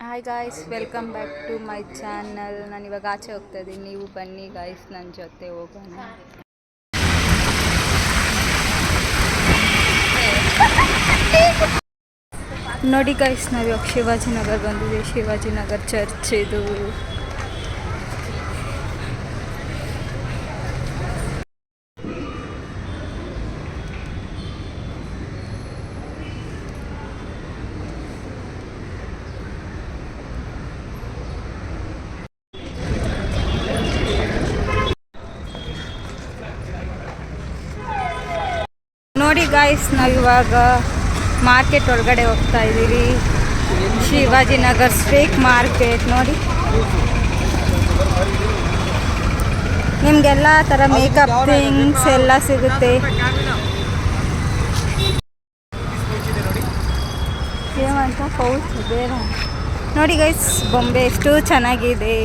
Hi guys, welcome back to my channel. ನಾನು ಇವಾಗ ಆಚೆ ಹೋಗ್ತಾ ಇದ್ದೀನಿ, ನೀವು ಬನ್ನಿ ಗಾಯ್ಸ್ ನನ್ನ ಜೊತೆ ಹೋಗೋಣ. ನೋಡಿ ಗಾಯ್ಸ್, ನಾವು ಇವಾಗ ಶಿವಾಜಿನಗರ್ ಬಂದಿದ್ದೀವಿ. ಶಿವಾಜಿನಗರ್ ಚರ್ಚ್ ಇದು. ನೋಡಿ ಗಾಯ್ಸ್, ನಾವಿವಾಗ ಮಾರ್ಕೆಟ್ ಒಳಗಡೆ ಹೋಗ್ತಾ ಇದ್ದೀವಿ. ಶಿವಾಜಿನಗರ್ ಸ್ಟ್ರೀಟ್ ಮಾರ್ಕೆಟ್ ನೋಡಿ. ನಿಮಗೆಲ್ಲ ಥರ ಮೇಕಪ್ ಥಿಂಗ್ಸ್ ಎಲ್ಲ ಸಿಗುತ್ತೆ. ಏನಂತ ಪೌಚ್ ಬೇಡ. ನೋಡಿ ಗೈಸ್, ಬೊಂಬೆ ಎಷ್ಟು ಚೆನ್ನಾಗಿದೆ.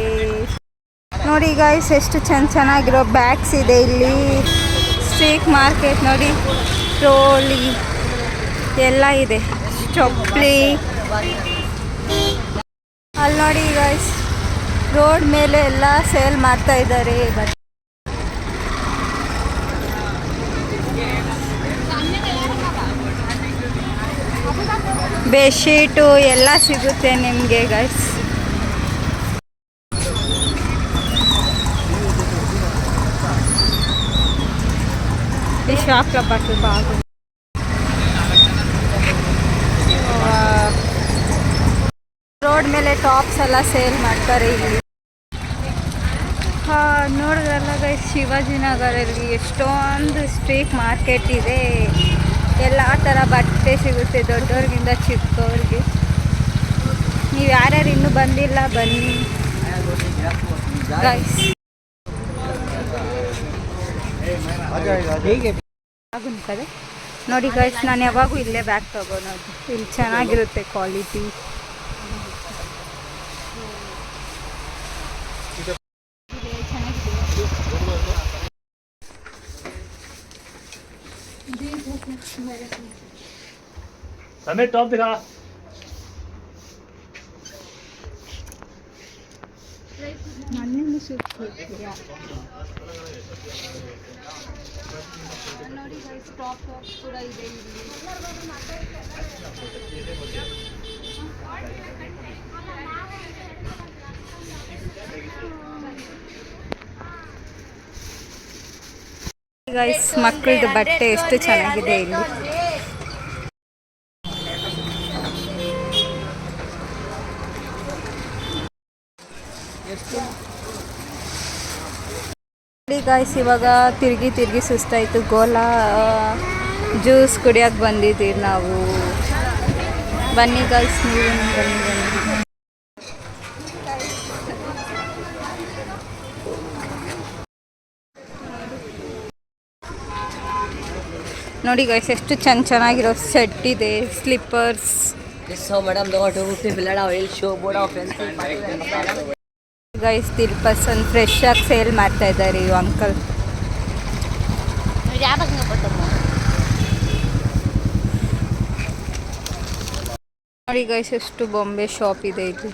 ನೋಡಿ ಗೈಸ್, ಎಷ್ಟು ಚೆನ್ನಾಗಿರೋ ಬ್ಯಾಗ್ಸ್ ಇದೆ ಇಲ್ಲಿ. ಸ್ಟ್ರೀಟ್ ಮಾರ್ಕೆಟ್ ನೋಡಿ, ಟ್ರೋಲಿ ಎಲ್ಲ ಇದೆ, ಚಪ್ಪಲಿ. ಅಲ್ಲಿ ನೋಡಿ ಗೈಸ್, ರೋಡ್ ಮೇಲೆ ಎಲ್ಲ ಸೇಲ್ ಮಾಡ್ತಾ ಇದ್ದಾರೆ. ಬೆಡ್ಶೀಟು ಎಲ್ಲ ಸಿಗುತ್ತೆ ನಿಮಗೆ ಗೈಸ್. ಈ ಶಾಪ್ಲ ಬಟ್ಟಲು ಬಾಗು ರೋಡ್ ಮೇಲೆ ಟಾಪ್ಸ್ ಎಲ್ಲ ಸೇಲ್ ಮಾಡ್ತಾರೆ ಇಲ್ಲಿ. ನೋಡಿದ್ರಲ್ಲ ಗೈಸ್, ಶಿವಾಜಿನಗರಲ್ಲಿ ಎಷ್ಟೊಂದು ಸ್ಟ್ರೀಟ್ ಮಾರ್ಕೆಟ್ ಇದೆ. ಎಲ್ಲ ಥರ ಬಟ್ಟೆ ಸಿಗುತ್ತೆ, ದೊಡ್ಡವ್ರಿಗಿಂತ ಚಿಕ್ಕವ್ರಿಗೆ. ನೀವು ಯಾರ್ಯಾರು ಇನ್ನೂ ಬಂದಿಲ್ಲ ಬನ್ನಿ ಗೈಸ್. ನೋಡಿ ಗೈಸ್, ನಾನು ಯಾವಾಗೂ ಇಲ್ಲೇ ಬ್ಯಾಗ್ ತಗೊಳೋದು. ಇಲ್ಲಿ ಚೆನ್ನಾಗಿರುತ್ತೆ ಕ್ವಾಲಿಟಿ. हमें टॉप दिखा। ನೋಡಿ ಗೈಸ್, ಟಾಪ್ ಕೂಡ ಇದೆ ಇಲ್ಲಿ. ಗೈಸ್, ಮಕ್ಕಳದು ಬಟ್ಟೆ ಎಷ್ಟು ಚೆನ್ನಾಗಿದೆ ಇಲ್ಲಿ. ಗಾಯ್ಸ್, ಇವಾಗ ತಿರುಗಿ ಸುಸ್ತಾಯಿತು. ಗೋಲಾ ಜ್ಯೂಸ್ ಕುಡಿಯೋಕೆ ಬಂದಿದ್ದೀವಿ ನಾವು. ಬನ್ನಿ ಗಾಯ್ಸ್, ನೀವು ಬನ್ನಿ. ನೋಡಿ ಗಾಯ್ಸ್, ಎಷ್ಟು ಚೆನ್ನಾಗಿರೋ ಸೆಟ್ ಇದೆ. ಸ್ಲಿಪ್ಪರ್ಸ್. ಗೈಸ್, 3% ಫ್ರೆಶ್ ಆಗಿ ಸೇಲ್ ಮಾಡ್ತಾ ಇದ್ದಾರೆ ಈ ಅಂಕಲ್. ನೋಡಿ ಗೈಸ್, ಎಷ್ಟು ಬೊಂಬೆ ಶಾಪ್ ಇದೆ ಇಲ್ಲಿ.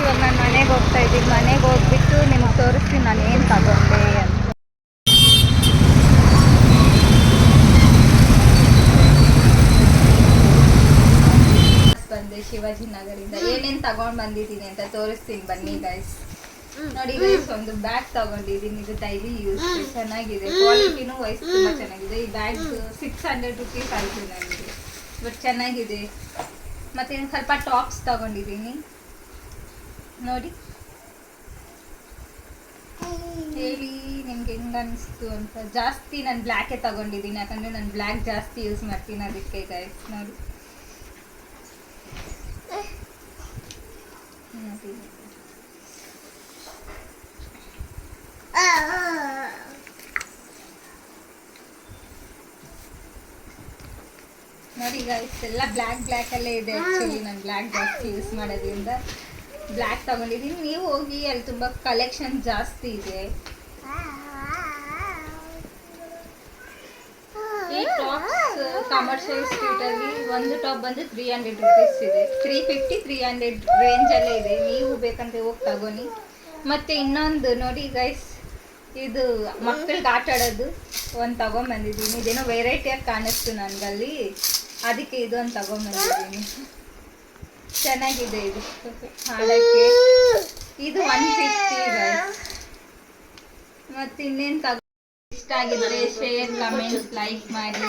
ಇವಾಗ ನಾನು ಮನೆಗೆ ಹೋಗ್ತಾ ಇದ್ದೀನಿ. ಮನೆಗೆ ಹೋಗ್ಬಿಟ್ಟು ನಿಮ್ಗೆ ತೋರಿಸ್ತೀನಿ ನಾನು ಏನು ತಗೊಂಡೆ ಅಂತ. ಬಂದೆ ಶಿವಾಜಿನಗರಿಂದ. ಏನೇನು ತಗೊಂಡು ಬಂದಿದ್ದೀನಿ ಅಂತ ತೋರಿಸ್ತೀನಿ ಬನ್ನಿ ಗೈಸ್. ನೋಡಿ ಗೈಸ್, ಒಂದು ಬ್ಯಾಗ್ ತಗೊಂಡಿದ್ದೀನಿ. ಇದು ಡೈಲಿ ಯೂಸ್, ಚೆನ್ನಾಗಿದೆ. ಕ್ವಾಲಿಟಿನೂ ವೈಸ್ ತುಂಬ ಚೆನ್ನಾಗಿದೆ. ಈ ಬ್ಯಾಗ್ 600 ರುಪೀಸ್ ಆಯಿತು ನನಗೆ, ಬಟ್ ಚೆನ್ನಾಗಿದೆ. ಮತ್ತು ಇನ್ನು ಸ್ವಲ್ಪ ಟಾಪ್ಸ್ ತಗೊಂಡಿದ್ದೀನಿ. ನೋಡಿ, ಹೇಳಿ ನಿಮ್ಗೆ ಹೆಂಗೆ ಅನಿಸ್ತು ಅಂತ. ಜಾಸ್ತಿ ನಾನು ಬ್ಲ್ಯಾಕೇ ತಗೊಂಡಿದ್ದೀನಿ, ಯಾಕಂದರೆ ನಾನು ಬ್ಲ್ಯಾಕ್ ಜಾಸ್ತಿ ಯೂಸ್ ಮಾಡ್ತೀನಿ, ಅದಕ್ಕೆ ಗೈಸ್. ನೋಡಿ ನೋಡಿ ಗೈಸ್, ಎಲ್ಲ ಬ್ಲ್ಯಾಕಲ್ಲೇ ಇದೆ. ಆ್ಯಕ್ಚುಲಿ ನಾನು ಬ್ಲ್ಯಾಕ್ ಜಾಸ್ತಿ ಯೂಸ್ ಮಾಡೋದ್ರಿಂದ ಬ್ಲ್ಯಾಕ್ ತಗೊಂಡಿದ್ದೀನಿ. ನೀವು ಹೋಗಿ, ಅಲ್ಲಿ ತುಂಬ ಕಲೆಕ್ಷನ್ ಜಾಸ್ತಿ ಇದೆ. ಈ ಟಾಪ್ ಕಮರ್ಷಿಯಲ್ ಸ್ಟ್ರೀಟ್ ಅಲ್ಲಿ ಒಂದು ಟಾಪ್ ಬಂದು 300 ರುಪೀಸ್ ಇದೆ, 350 300 ರೇಂಜ್ ಅಲ್ಲೇ ಇದೆ. ನೀವು ಬೇಕಂದ್ರೆ ಹೋಗಿ ತಗೊನಿ. ಮತ್ತೆ ಇನ್ನೊಂದು ನೋಡಿ ಗೈಸ್, ಇದು ಮಕ್ಕಳಿಗೆ ಆಟ ಆಡೋದು ಒಂದು ತಗೊಂಬಂದಿದ್ದೀನಿ. ಇದೇನೋ ವೆರೈಟಿಯಾಗಿ ಕಾಣಿಸ್ತು ನನಗಲ್ಲಿ, ಅದಕ್ಕೆ ಇದು ಒಂದು ತಗೊಂಬಂದಿದ್ದೀನಿ. ಚೆನ್ನಾಗಿದೆ ಇದು ಹಾಡಕ್ಕೆ. ಇದು 150 ಗೈಸ್. ಮತ್ತೆ ಇನ್ನೇನು ಇಷ್ಟ ಆಗಿದ್ರೆ ಶೇರ್, ಕಮೆಂಟ್ಸ್, ಲೈಕ್ ಮಾಡಿ.